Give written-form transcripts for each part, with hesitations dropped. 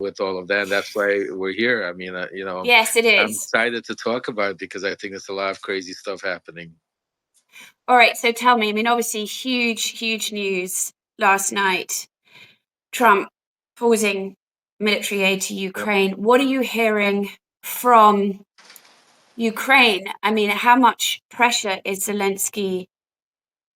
with all of that. And that's why we're here. I mean, Yes, it I'm is. excited to talk about it because I think there's a lot of crazy stuff happening. All right, so tell me, I mean, obviously, huge news last night. Trump pausing military aid to Yep. Ukraine. What are you hearing from Ukraine? I mean, how much pressure is Zelensky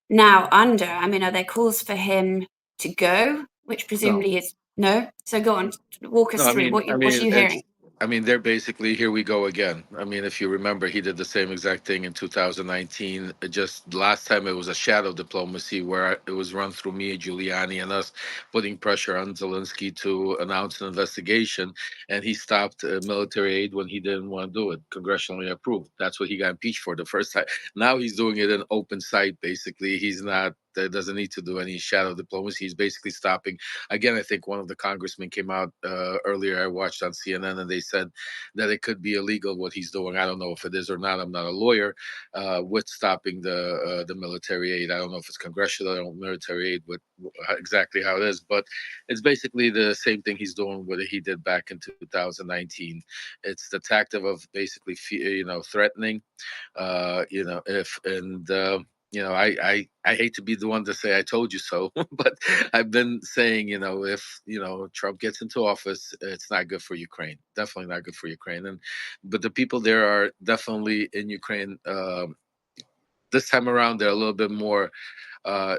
now under? I mean, are there calls for him to go, which No. presumably is no? So go on, walk No, us through. What are you hearing? they're basically here we go again. I mean, if you remember, he did the same exact thing in 2019. Just last time it was a shadow diplomacy where it was run through me, Giuliani, and us putting pressure on Zelensky to announce an investigation, and he stopped military aid when he didn't want to do it, congressionally approved. That's what he got impeached for the first time. Now he's doing it in open sight. Basically, he's not. Doesn't need to do any shadow diplomacy. He's basically stopping. Again, I think one of the congressmen came out earlier. I watched on CNN, and they said that it could be illegal what he's doing. I don't know if it is or not. I'm not a lawyer. With stopping the military aid, I don't know if it's congressional or military aid, with exactly how it is. But it's basically the same thing he's doing what he did back in 2019. It's the tactic of basically threatening, if and I hate to be the one to say I told you so, but I've been saying, if Trump gets into office, it's not good for Ukraine. Definitely not good for Ukraine. But the people there are definitely in Ukraine. This time around, they're a little bit more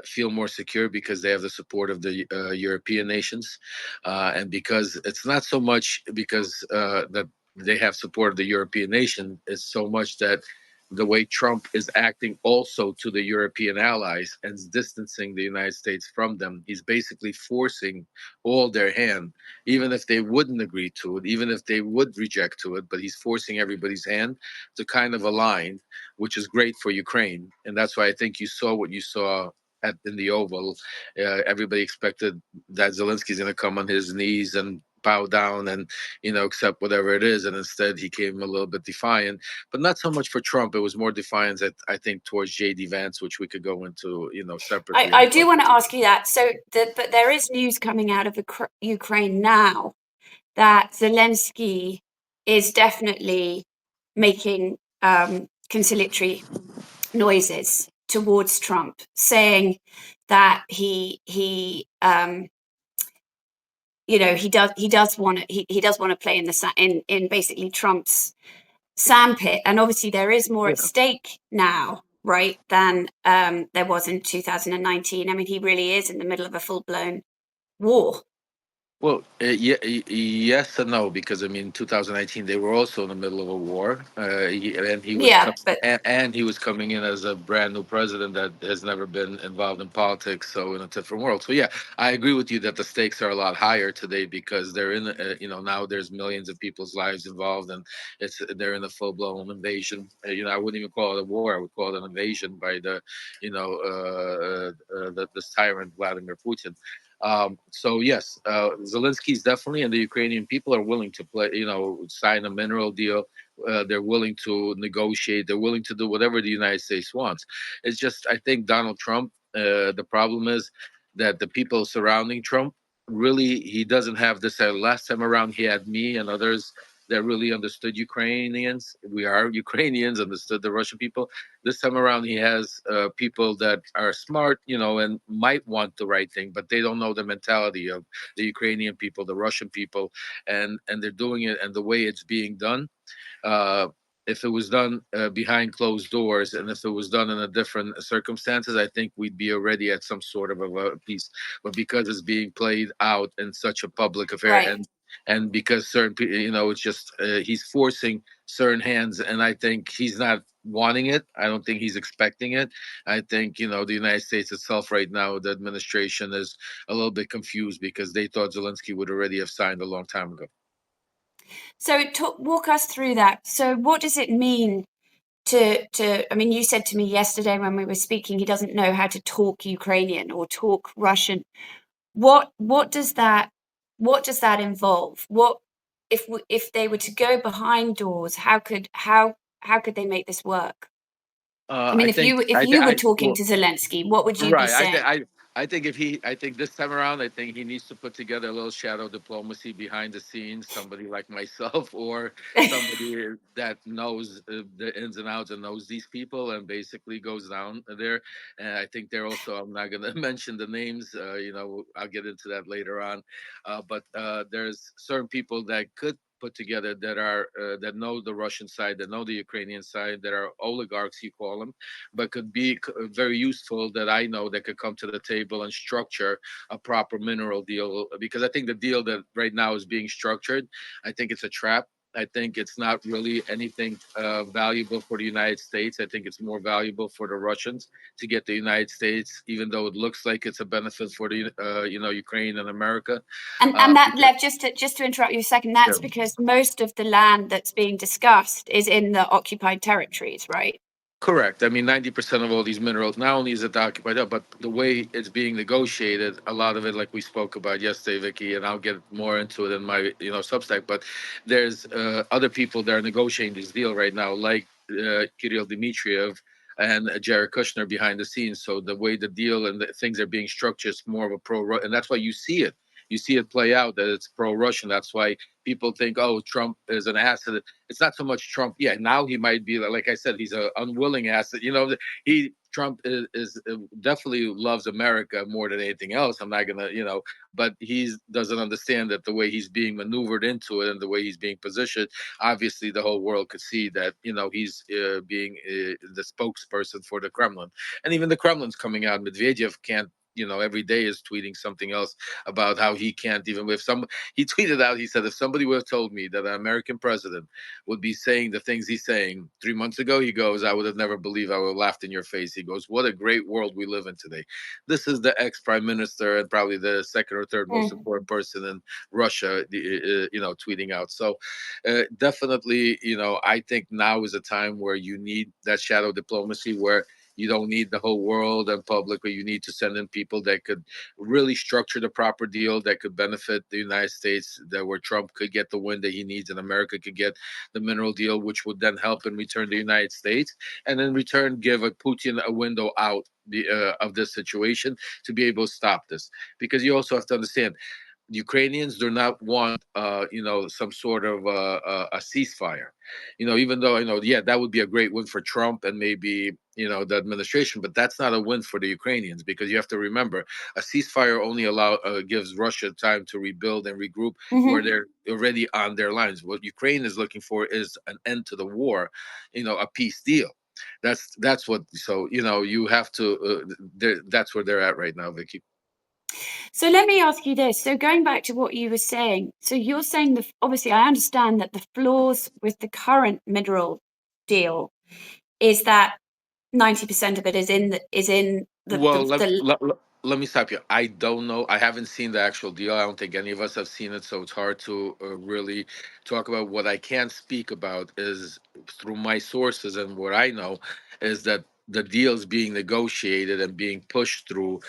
feel more secure because they have the support of the European nations, and because it's not so much because that they have support of the European nation, it's so much that the way Trump is acting also to the European allies and distancing the United States from them. He's basically forcing all their hand, even if they wouldn't agree to it, even if they would reject to it, but he's forcing everybody's hand to kind of align, which is great for Ukraine. And that's why I think you saw what you saw in the Oval. Everybody expected that Zelensky's going to come on his knees and bow down and accept whatever it is, and instead he came a little bit defiant, but not so much for Trump. It was more defiance, I think, towards JD Vance, which we could go into separately I and do talk want to about. ask you that. But there is news coming out of Ukraine now that Zelensky is definitely making conciliatory noises towards Trump, saying that he does want to he does want to play in the in basically Trump's sandpit, and obviously there is more at Yeah. stake now, right, than there was in 2019. I mean, he really is in the middle of a full blown war. Well, yes and no, because I mean, 2019 they were also in the middle of a war, and he was Yeah, but and he was coming in as a brand new president that has never been involved in politics, so in a different world. So yeah, I agree with you that the stakes are a lot higher today because they're in, now there's millions of people's lives involved, and they're in a full blown invasion. I wouldn't even call it a war; I would call it an invasion by this tyrant Vladimir Putin. So yes, Zelensky is definitely, and the Ukrainian people are willing to play, sign a mineral deal. They're willing to negotiate. They're willing to do whatever the United States wants. It's just, I think Donald Trump. The problem is that the people surrounding Trump really, he doesn't have this. Last time around, he had me and others that really understood Ukrainians. We are Ukrainians, understood the Russian people. This time around, he has people that are smart, and might want the right thing, but they don't know the mentality of the Ukrainian people, the Russian people, and they're doing it, and the way it's being done. Uh, if it was done behind closed doors, and if it was done in a different circumstances, I think we'd be already at some sort of a peace. But because it's being played out in such a public affair, right. and because certain people, it's just he's forcing certain hands, and I think he's not wanting it. I don't think he's expecting it. I think the United States itself right now, the administration is a little bit confused because they thought Zelensky would already have signed a long time ago. So walk us through that. So what does it mean I mean, you said to me yesterday when we were speaking, he doesn't know how to talk Ukrainian or talk Russian. What does that involve? What if they were to go behind doors? How could they make this work? I mean, I if think you I, were I talking well, to Zelensky, what would you be right. saying? I think this time around, I think he needs to put together a little shadow diplomacy behind the scenes. Somebody like myself, or somebody that knows the ins and outs and knows these people, and basically goes down there. And I think they're also. I'm not going to mention the names. I'll get into that later on. But there's certain people that could put together that know the Russian side, that know the Ukrainian side, that are oligarchs, you call them, but could be very useful, that I know, that could come to the table and structure a proper mineral deal. Because I think the deal that right now is being structured, I think it's a trap. I think it's not really anything valuable for the United States. I think it's more valuable for the Russians to get the United States, even though it looks like it's a benefit for the Ukraine and America. And that, Because, Lev, just to interrupt you a second, that's because most of the land that's being discussed is in the occupied territories, right? Correct. I mean, 90% of all these minerals, not only is it occupied up, but the way it's being negotiated, a lot of it, like we spoke about yesterday, Vicky, and I'll get more into it in my, Substack. But there's other people that are negotiating this deal right now, like Kirill Dmitriev and Jared Kushner behind the scenes. So the way the deal and the things are being structured is more of a and that's why you see it. You see it play out that it's pro-Russian. That's why people think, oh, Trump is an asset. It's not so much Trump. Yeah, now he might be, like I said, he's an unwilling asset. He Trump is definitely loves America more than anything else. I'm not gonna, but he doesn't understand that the way he's being maneuvered into it and the way he's being positioned. Obviously, the whole world could see that he's being the spokesperson for the Kremlin, and even the Kremlin's coming out. Medvedev can't. Every day is tweeting something else about how he can't even with some. He tweeted out. He said, "If somebody would have told me that an American president would be saying the things he's saying 3 months ago," he goes, "I would have never believed. I would have laughed in your face." He goes, "What a great world we live in today." This is the ex-prime minister and probably the second or third most Mm. important person in Russia, tweeting out. So definitely, I think now is a time where you need that shadow diplomacy, where you don't need the whole world and public, but you need to send in people that could really structure the proper deal that could benefit the United States, that where Trump could get the win that he needs and America could get the mineral deal, which would then help in return the United States, and in return give a Putin a window out of this situation to be able to stop this. Because you also have to understand, Ukrainians do not want, some sort of a ceasefire. Even though I know, yeah, that would be a great win for Trump and maybe the administration, but that's not a win for the Ukrainians, because you have to remember a ceasefire only gives Russia time to rebuild and regroup where Hmm. they're already on their lines. What Ukraine is looking for is an end to the war, a peace deal. That's what. So you have to. That's where they're at right now, Vicky. So let me ask you this. So going back to what you were saying, so you're saying obviously I understand that the flaws with the current mineral deal is that 90% of it is in the Well, the let me stop you. I don't know. I haven't seen the actual deal. I don't think any of us have seen it, so it's hard to really talk about. What I can speak about is through my sources, and what I know is that the deals being negotiated and being pushed through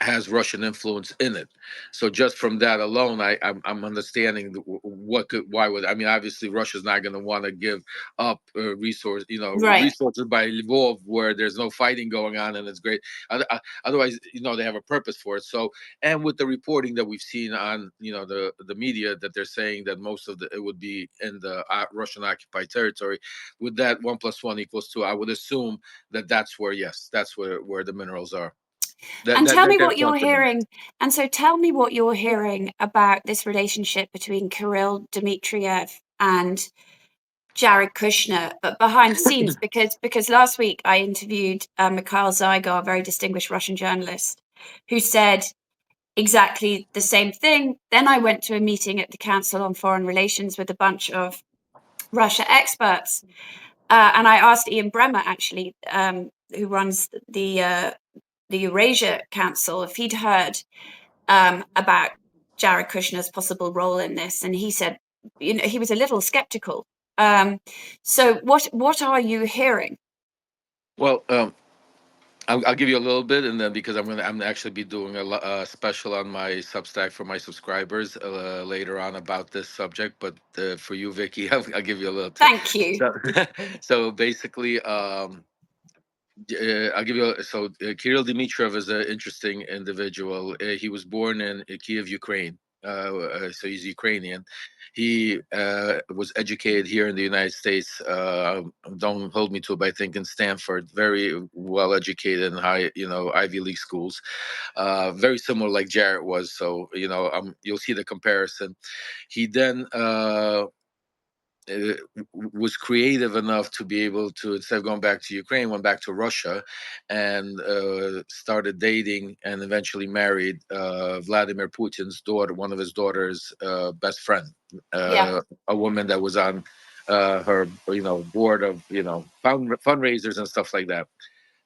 has Russian influence in it. So just from that alone, I'm understanding why would, I mean, obviously Russia's not going to want to give up right. resources by Lvov, where there's no fighting going on and it's great. Otherwise, they have a purpose for it. So, and with the reporting that we've seen on, the media, that they're saying that most of it would be in the Russian occupied territory. With that, 1+1 = 2, I would assume that that's where, yes, that's where the minerals are. That And that, tell that me they're what you're confident. hearing. And so tell me what you're hearing about this relationship between Kirill Dmitriev and Jared Kushner, but behind the scenes, because last week I interviewed Mikhail Zygar, a very distinguished Russian journalist, who said exactly the same thing. Then I went to a meeting at the Council on Foreign Relations with a bunch of Russia experts, and I asked Ian Bremmer, actually, who runs the Eurasia Council, if he'd heard about Jared Kushner's possible role in this, and he said, he was a little skeptical. Um, so, what are you hearing? Well, I'll give you a little bit, and then because I'm actually be doing a special on my Substack for my subscribers later on about this subject. But for you, Vicky, I'll give you a little tip. Thank you. So, so basically, I'll give you Kirill Dmitriev is an interesting individual. He was born in Kiev, Ukraine. So he's Ukrainian. He was educated here in the United States. Don't hold me to it, but I think in Stanford, very well educated in high, Ivy League schools. Very similar like Jarrett was. So you'll see the comparison. He then uh, was creative enough to be able to, instead of going back to Ukraine, went back to Russia and started dating and eventually married Vladimir Putin's daughter, one of his daughter's best friend, Yeah. a woman that was on her, board of, fundraisers and stuff like that.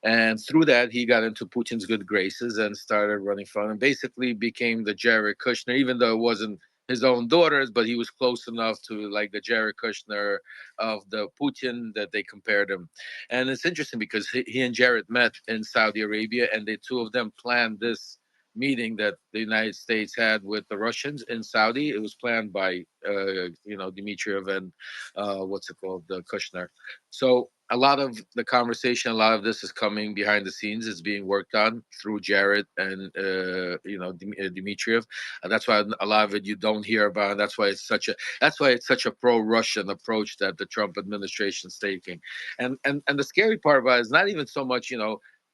And through that, he got into Putin's good graces and started running fun and basically became the Jared Kushner, even though it wasn't his own daughters, but he was close enough to like the Jared Kushner of the Putin that they compared him. And it's interesting because he and Jared met in Saudi Arabia, and the two of them planned this meeting that the United States had with the Russians in Saudi. It was planned by Dmitriev and what's it called, the Kushner. So a lot of the conversation, a lot of this is coming behind the scenes. It's being worked on through Jared and Dmitriev. That's why a lot of it you don't hear about. And that's why it's such a pro-Russian approach that the Trump administration is taking. And the scary part about it is not even so much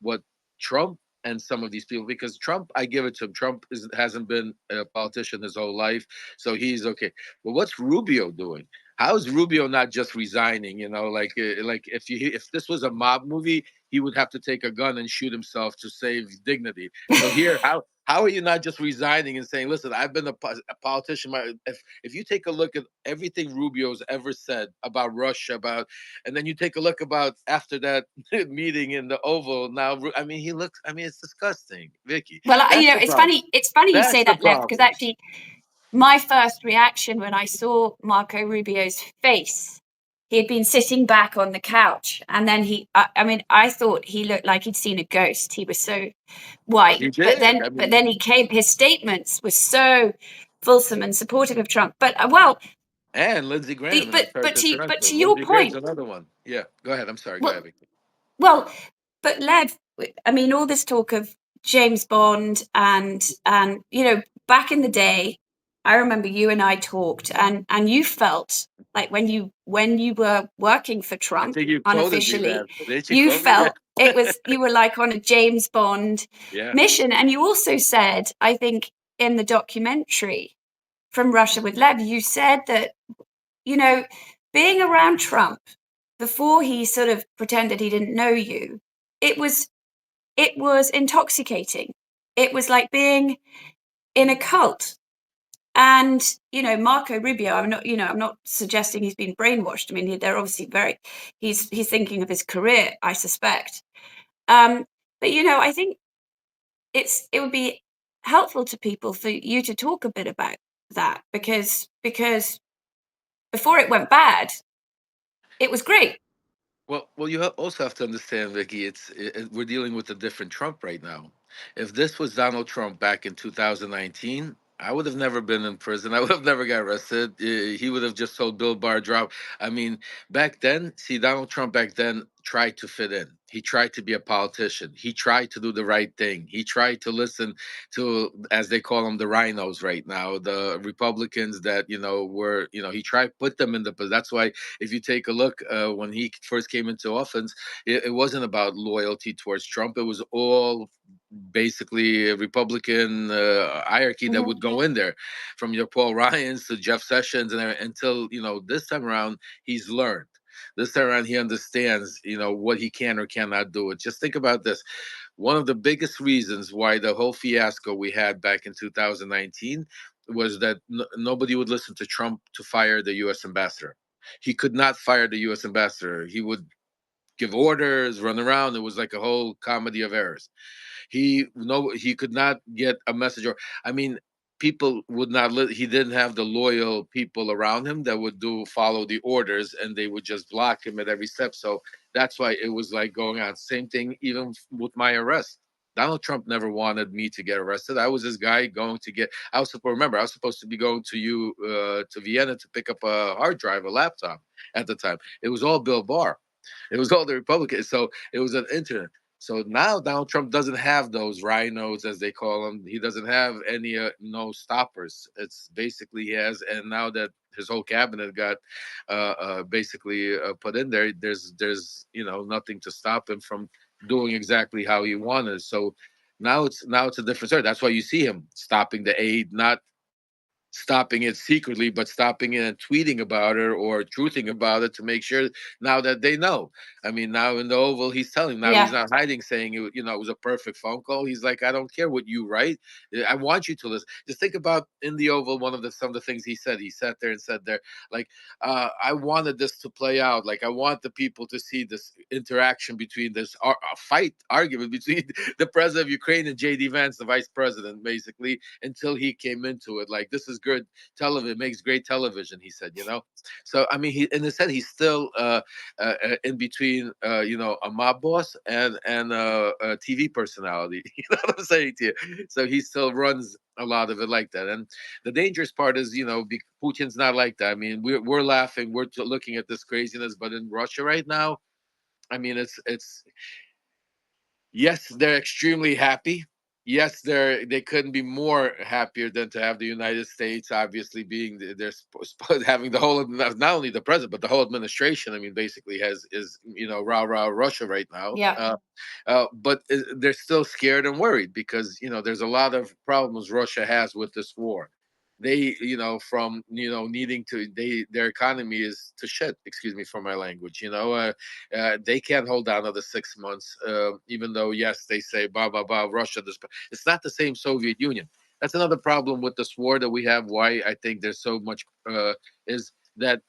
what Trump and some of these people, because Trump, I give it to him. Trump hasn't been a politician his whole life, so he's okay. But what's Rubio doing? How is Rubio not just resigning? Like if this was a mob movie, he would have to take a gun and shoot himself to save dignity. So here, how are you not just resigning and saying, "Listen, I've been a politician." If you take a look at everything Rubio's ever said about Russia, and then you take a look about after that meeting in the Oval. Now, I mean, he looks. I mean, it's disgusting, Vicky. Well, That's the it's problem. funny. It's funny you That's say the that, Lev, because problem. actually, my first reaction when I saw Marco Rubio's face, he had been sitting back on the couch, and then I mean, I thought he looked like he'd seen a ghost. He was so white, He but did. then, I but mean, then his statements were so fulsome and supportive of Trump. But well, and Lindsey Graham. I'm sorry to interrupt but you. to your Lindsey Graham's point, another one. Yeah, go ahead. I'm sorry. Go well, ahead, Vicky. well, but Lev, I mean, all this talk of James Bond and back in the day, I remember you and I talked, and you felt like when you were working for I Trump think you quoted me, unofficially, man. Didn't you you quote me? felt it Yeah. was you were like on a James Bond Yeah. mission, and you also said, I think in the documentary from Russia with Lev, you said that you know being around Trump before he sort of pretended he didn't know you, it was intoxicating. It was like being in a cult. And Marco Rubio, I'm not suggesting he's been brainwashed. I mean, they're obviously he's thinking of his career, I suspect. um but I think it would be helpful to people for you to talk a bit about that, because before it went bad, it was great. Well, you also have to understand, Vicky. We're dealing with a different Trump right now. If this was Donald Trump back in 2019, I would have never been in prison. I would have never got arrested. He would have just told Bill Barr drop. I mean, back then, see, Donald Trump back then tried to fit in. He tried to be a politician. He tried to do the right thing. He tried to listen to, as they call them, the rhinos right now, the Republicans that were, he tried to put them in the. That's why if you take a look, when he first came into office, it wasn't about loyalty towards Trump. It was all basically a Republican hierarchy that Mm-hmm. would go in there, from your Paul Ryans to Jeff Sessions, and until this time around he's learned. This time around he understands what he can or cannot do. It. Just think about this. One of the biggest reasons why the whole fiasco we had back in 2019 was that nobody would listen to Trump to fire the U.S. ambassador. He could not fire the U.S. ambassador. He would give orders, run around. It was like a whole comedy of errors. He could not get a message, or I mean, people would not. He didn't have the loyal people around him that would follow the orders, and they would just block him at every step. So that's why it was like going on. Same thing, even with my arrest. Donald Trump never wanted me to get arrested. I was this guy going to get. I was supposed remember I was supposed to be going to Vienna to pick up a hard drive, a laptop at the time. It was all Bill Barr. It was all the Republicans. So it was an internet. So now Donald Trump doesn't have those rhinos, as they call them. He doesn't have any no stoppers. It's basically he has, and now that his whole cabinet got basically put in there, there's nothing to stop him from doing exactly how he wanted. So now it's a different story. That's why you see him stopping the aid, not stopping it secretly, but stopping it and tweeting about it or truthing about it to make sure now that they know. I mean, now in the Oval, he's telling now he's Yeah. not hiding, saying it was a perfect phone call. He's like, I don't care what you write. I want you to listen. Just think about in the Oval, some of the things he said. He sat there and said there, like, I wanted this to play out. Like, I want the people to see this interaction between this fight argument between the president of Ukraine and JD Vance, the vice president, basically, until he came into it. Like, this is good television, makes great television, he said. So I mean, he in his head, he's still in between, a mob boss and a TV personality. You know what I'm saying to you? So he still runs a lot of it like that. And the dangerous part is, Putin's not like that. I mean, we're laughing, we're looking at this craziness, but in Russia right now, I mean, it's yes, they're extremely happy. Yes, they couldn't be more happier than to have the United States, obviously being having the whole, not only the president but the whole administration. I mean, basically has is rah rah Russia right now. Yeah. But they're still scared and worried because there's a lot of problems Russia has with this war. They, from needing to, their economy is to shit. Excuse me for my language. They can't hold down another 6 months, even though, yes, they say, blah, blah, blah, Russia. It's not the same Soviet Union. That's another problem with this war that we have. Why I think there's so much is that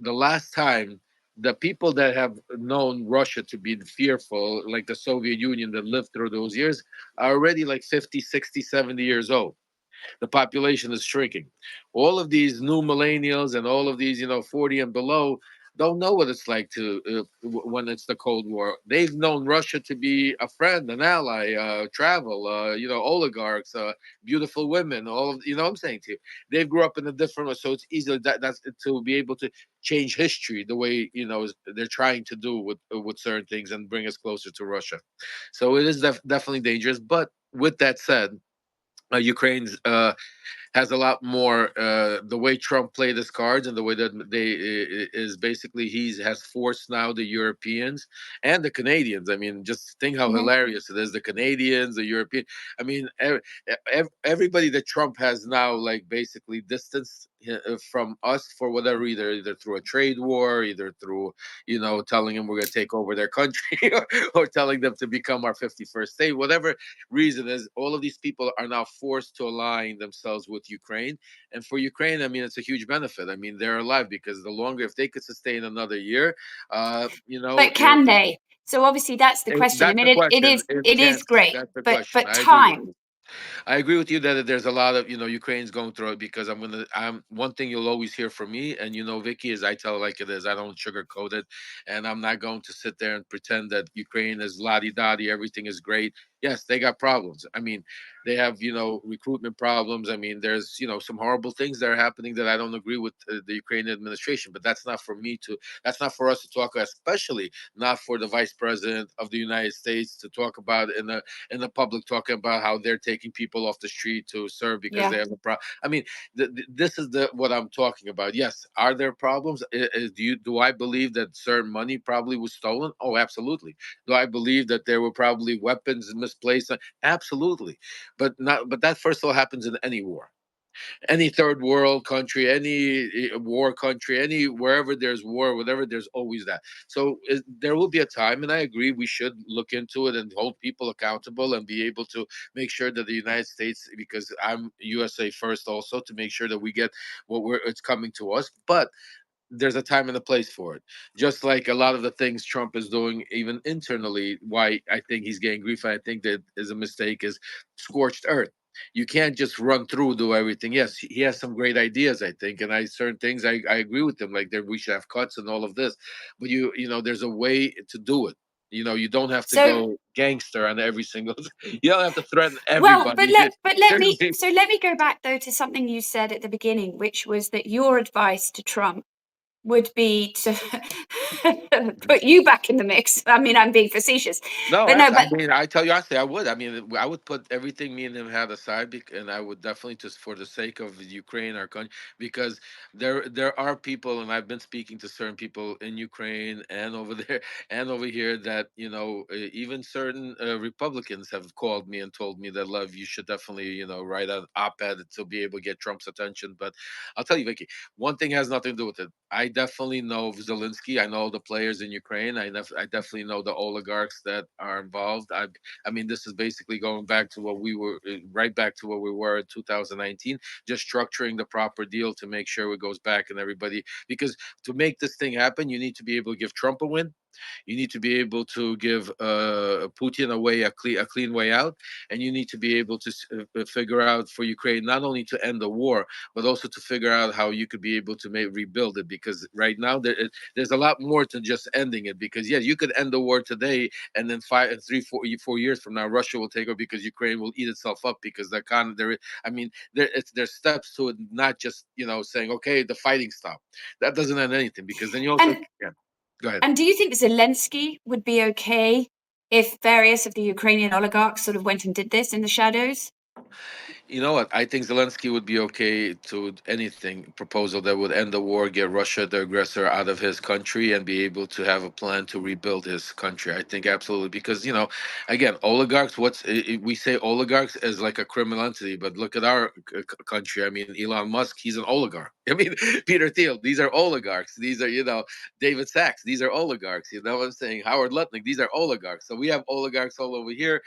the last time the people that have known Russia to be fearful, like the Soviet Union that lived through those years, are already like 50, 60, 70 years old. The population is shrinking. All of these new millennials and all of these, 40 and below, don't know what it's like to when it's the Cold War. They've known Russia to be a friend, an ally, travel, oligarchs, beautiful women. All of what I'm saying to you. They grew up in a different, so it's easy that's to be able to change history the way they're trying to do with certain things and bring us closer to Russia. So it is definitely dangerous. But with that said, Ukraine's has a lot more the way Trump played his cards and the way that they is basically he has forced now the Europeans and the Canadians. I mean, just think how Hmm. hilarious it is. The Canadians, the European. I mean, everybody that Trump has now, like basically distanced from us for whatever, either through a trade war, either through telling them we're going to take over their country, or telling them to become our 51st state, whatever reason is, all of these people are now forced to align themselves with Ukraine. And for Ukraine, I mean, it's a huge benefit. I mean, they're alive because the longer, if they could sustain another year, But can they? So obviously that's the question. I that's mean, the question. It it is can't. great, That's the but question. I agree with time. you. I agree with you that there's a lot of Ukraine's going through it because I'm one thing you'll always hear from me, and Vicky, is I tell it like it is. I don't sugarcoat it, and I'm not going to sit there and pretend that Ukraine is la di da, everything is great. Yes, they got problems. I mean, they have recruitment problems. I mean, there's some horrible things that are happening that I don't agree with the Ukrainian administration, but that's not for me to. That's not for us to talk, especially not for the vice president of the United States to talk about in the public, talking about how they're taking people off the street to serve because Yeah. they have a problem. I mean, this is the what I'm talking about. Yes, are there problems? Do I believe that certain money probably was stolen? Oh, absolutely. Do I believe that there were probably weapons misplaced? Absolutely. But not. But that first of all happens in any war, any third world country, any war country, any wherever there's war, whatever, there's always that. So there will be a time, and I agree, we should look into it and hold people accountable and be able to make sure that the United States, because I'm USA first, also to make sure that we get what it's coming to us, but there's a time and a place for it. Just like a lot of the things Trump is doing, even internally, why I think he's getting grief, I think that is a mistake, is scorched earth. You can't just run through, do everything. Yes, he has some great ideas, I think, and certain things I agree with him, like that we should have cuts and all of this. But there's a way to do it. You don't have to So go gangster on every single. You don't have to threaten well, but everybody. let There's me let me go back though to something you said at the beginning, which was that your advice to Trump would be to put you back in the mix. I mean, I'm being facetious, No, but no, I but mean, I tell you honestly, I would. I mean, I would put everything me and him had aside, and I would definitely just for the sake of Ukraine, our country, because there are people, and I've been speaking to certain people in Ukraine and over there and over here that even certain Republicans have called me and told me that, Love, you should definitely write an op-ed to be able to get Trump's attention. But I'll tell you, Vicky, one thing has nothing to do with it. I definitely know Zelensky. I know the players in Ukraine. I definitely know the oligarchs that are involved. I mean, this is basically going back to what we were, right back to what we were in 2019, just structuring the proper deal to make sure it goes back and everybody. Because to make this thing happen, you need to be able to give Trump a win. You need to be able to give Putin a clean way out, and you need to be able to figure out for Ukraine not only to end the war, but also to figure out how you could be able to rebuild it. Because right now there's a lot more to just ending it. Because yeah, you could end the war today, and then 4 years from now, Russia will take over because Ukraine will eat itself up because the con there. I mean, there's steps to it, not just saying okay, the fighting stop. That doesn't end anything because then you also and yeah. Go ahead. and do you think Zelensky would be okay if various of the Ukrainian oligarchs sort of went and did this in the shadows? You know what? I think Zelensky would be okay to anything proposal that would end the war, get Russia, the aggressor, out of his country, and be able to have a plan to rebuild his country. I think absolutely because again, oligarchs. We say oligarchs as like a criminal entity, but look at our country. I mean, Elon Musk, he's an oligarch. I mean, Peter Thiel, these are oligarchs. These are David Sachs, these are oligarchs. You know what I'm saying? Howard Lutnick, these are oligarchs. So we have oligarchs all over here.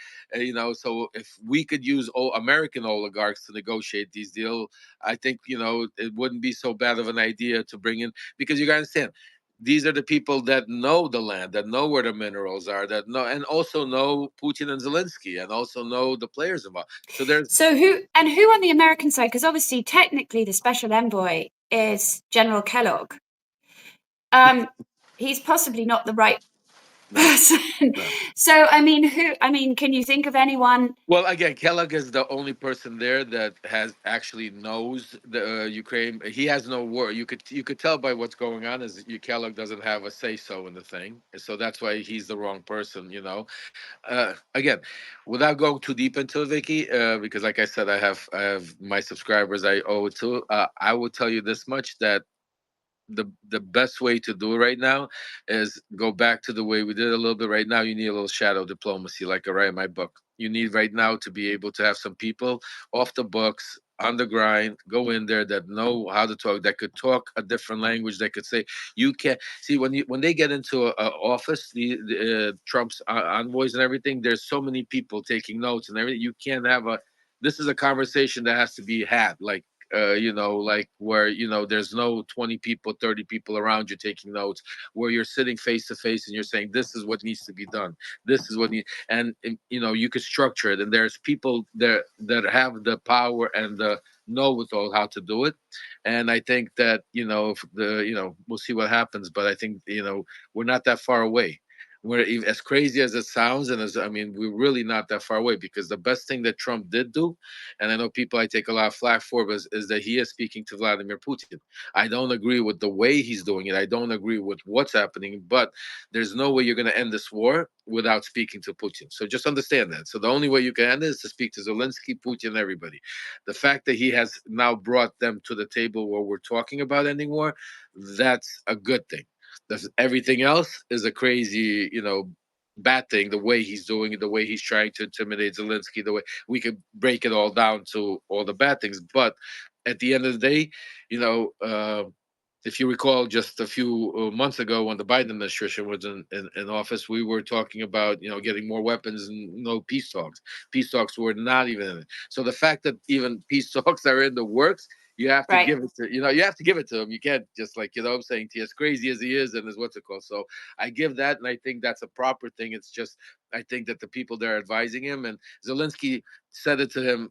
So if we could use American oligarchs to negotiate these deals, I think it wouldn't be so bad of an idea to bring in, because you got to understand, these are the people that know the land, that know where the minerals are, that know, and also know Putin and Zelensky, and also know the players involved. So there's So who on the American side? Because obviously, technically, the special envoy is General Kellogg. Um, he's possibly not the right no, person. no. So I mean, who? I mean, can you think of anyone? Well, again, Kellogg is the only person there that has actually knows the Ukraine. He has no word. You could tell by what's going on is Kellogg doesn't have a say so in the thing, so that's why he's the wrong person. Again, without going too deep into it, Vicky, because like I said, I have my subscribers I owe it to. I will tell you this much, that the best way to do it right now is go back to the way we did it a little bit. Right now, you need a little shadow diplomacy, like I write in my book. You need right now to be able to have some people off the books, on the grind, go in there, that know how to talk, that could talk a different language, that could say you can't see when they get into a office, the Trump's envoys and everything. There's so many people taking notes and everything. You can't have a. This is a conversation that has to be had, like where there's no 20 people, 30 people around you taking notes, where you're sitting face to face and you're saying this is what needs to be done, this is what need, and you could structure it, and there's people there that have the power and the know with all how to do it. And I think that if we'll see what happens, but I think we're not that far away. As crazy as it sounds, and as I mean, we're really not that far away, because the best thing that Trump did do, and I know people I take a lot of flack for, is that he is speaking to Vladimir Putin. I don't agree with the way he's doing it. I don't agree with what's happening, but there's no way you're going to end this war without speaking to Putin. So just understand that. So the only way you can end it is to speak to Zelensky, Putin, everybody. The fact that he has now brought them to the table where we're talking about ending war, that's a good thing. Everything else is a crazy, bad thing. The way he's doing it, the way he's trying to intimidate Zelensky, the way we could break it all down to all the bad things. But at the end of the day, you know, uh, if you recall, just a few months ago when the Biden administration was in office, we were talking about getting more weapons and no peace talks. Peace talks were not even in it. So the fact that even peace talks are in the works, you have to Right. give it to you have to give it to him. You can't just, like, I'm saying to you, as crazy as he is and as what's it called. So I give that, and I think that's a proper thing. It's just I think that the people that are advising him, and Zelensky said it to him,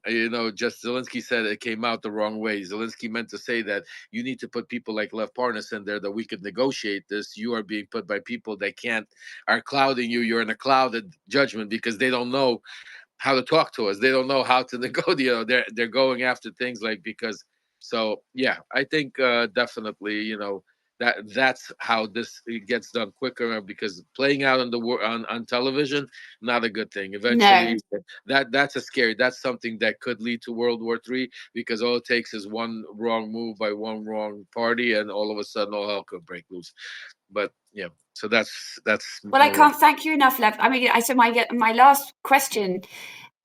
just Zelensky said it came out the wrong way. Zelensky meant to say that you need to put people like Lev Parnas in there, that we could negotiate this. You are being put by people that can't, are clouding you. You're in a clouded judgment because they don't know how to talk to us. They don't know how to negotiate. They're going after things like, because. So yeah, I think definitely That's how this it gets done quicker, because playing out on on television, not a good thing. No. Eventually, that's a scary. That's something that could lead to World War III, because all it takes is one wrong move by one wrong party, and all of a sudden all hell could break loose. But yeah, so that's Well, I can't thank you enough, Lev. I mean, so my last question.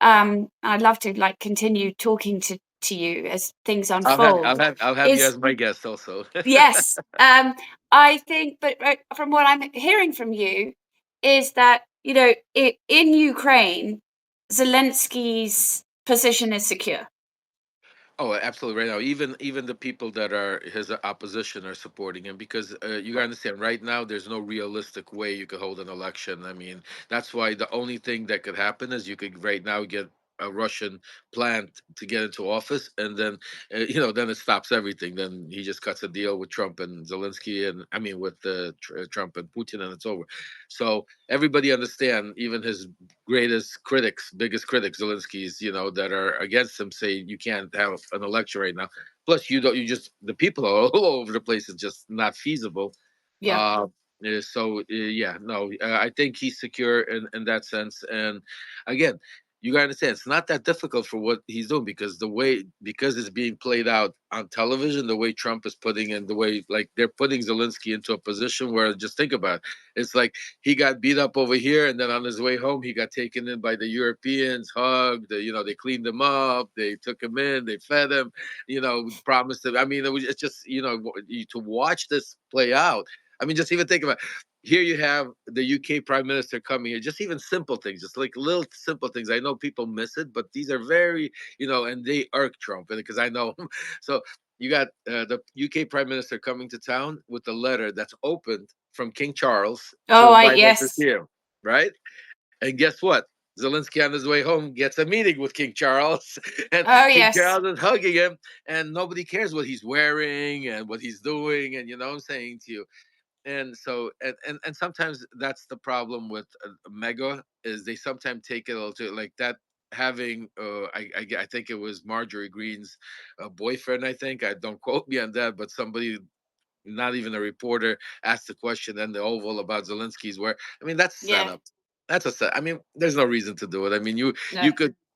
I'd love to like continue talking to you as things unfold. I'll have you Is as my guest also. yes. I think, but from what I'm hearing from you, is that in Ukraine, Zelensky's position is secure. Oh, absolutely. Right now, even the people that are his opposition are supporting him, because you gotta understand. Right now, there's no realistic way you could hold an election. I mean, that's why the only thing that could happen is you could right now get a Russian plant to get into office, and then then it stops everything. Then he just cuts a deal with Trump and Zelensky, and I mean with Trump and Putin, and it's over. So everybody understand, even his greatest critics, biggest critics, Zelensky's, that are against him, say you can't have an election right now. Plus, you don't. You just the people are all over the place. It's just not feasible. Yeah. Uh, yeah, no, I think he's secure in that sense. And again, you gotta understand, it's not that difficult for what he's doing, because it's being played out on television, the way Trump is putting in, the way like they're putting Zelensky into a position where, just think about it, it's like he got beat up over here, and then on his way home he got taken in by the Europeans, hugged, they cleaned him up, they took him in, they fed him, promised him. I mean, it's just, to watch this play out. I mean, just even think about, here you have the UK Prime Minister coming here, just even simple things, just like little simple things. I know people miss it, but these are very, and they irk Trump, because I know him. So you got the UK Prime Minister coming to town with a letter that's opened from King Charles to Oh, invite us to yes. see him, right? And guess what? Zelensky on his way home gets a meeting with King Charles, and Oh, King yes. Charles is hugging him, and nobody cares what he's wearing and what he's doing, and what I'm saying to you. And so, and sometimes that's the problem with Mega, is they sometimes take it a little too, like that, having I think it was Marjorie Greene's boyfriend. I think, I don't quote me on that, but somebody, not even a reporter, asked the question in the Oval about Zelensky's where. I mean, that's set Yeah. up. That's a set. I mean, there's no reason to do it. I mean, No.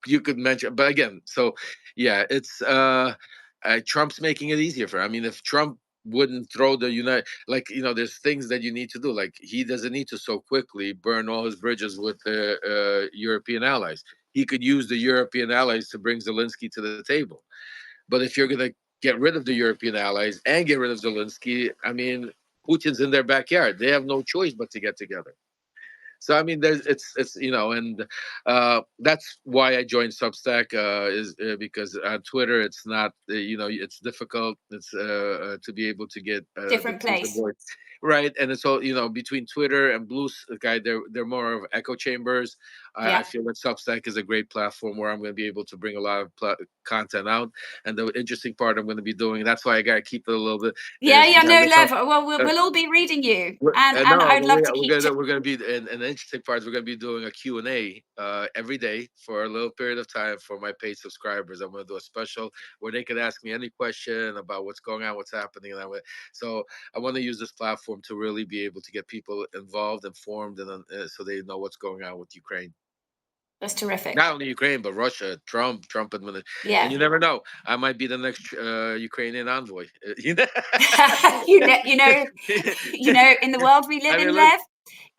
you could mention, but again, so yeah, it's Trump's making it easier for him. I mean, if Trump wouldn't throw the United, like, there's things that you need to do. Like, he doesn't need to so quickly burn all his bridges with the European allies. He could use the European allies to bring Zelensky to the table. But if you're going to get rid of the European allies and get rid of Zelensky, I mean, Putin's in their backyard. They have no choice but to get together. So I mean, there's it's and that's why I joined Substack, is because on Twitter it's not, it's difficult. It's to be able to get the Different truth and place. voice right, and it's all, between Twitter and Blue Sky, they're more of echo chambers. I Yeah. feel that Substack is a great platform where I'm going to be able to bring a lot of content out, and the interesting part I'm going to be doing. That's why I got to keep it a little bit. Yeah, Is yeah, no, that's how, Lev. Well, we'll all be reading you, and no, I'd love to keep. we're gonna be, and the interesting part is we're gonna be doing a Q&A every day for a little period of time for my paid subscribers. I'm gonna do a special where they can ask me any question about what's going on, what's happening, and so I want to use this platform to really be able to get people involved, informed, and so they know what's going on with Ukraine. That's terrific. Not only Ukraine, but Russia, Trump administration, and Yeah. you never know. I might be the next Ukrainian envoy. You know? You know, in the world we live I in, mean, look,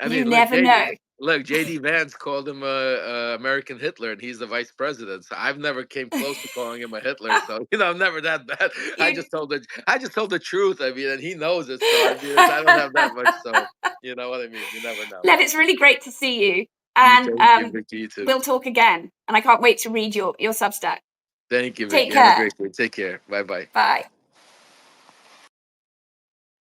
Lev, you Look, never know. JD Vance called him American Hitler, and he's the vice president. So I've never came close to calling him a Hitler. So I'm never that bad. you, I just told the truth. I mean, and he knows it. So I mean, I don't have that much. So you know what I mean. You never know. Lev, it's really great to see you, You and thank you, Vicky. You too. we'll talk again. And I can't wait to read your Substack. Thank you, Take Vicky. Have a care. great day. Take care. Bye bye. Bye.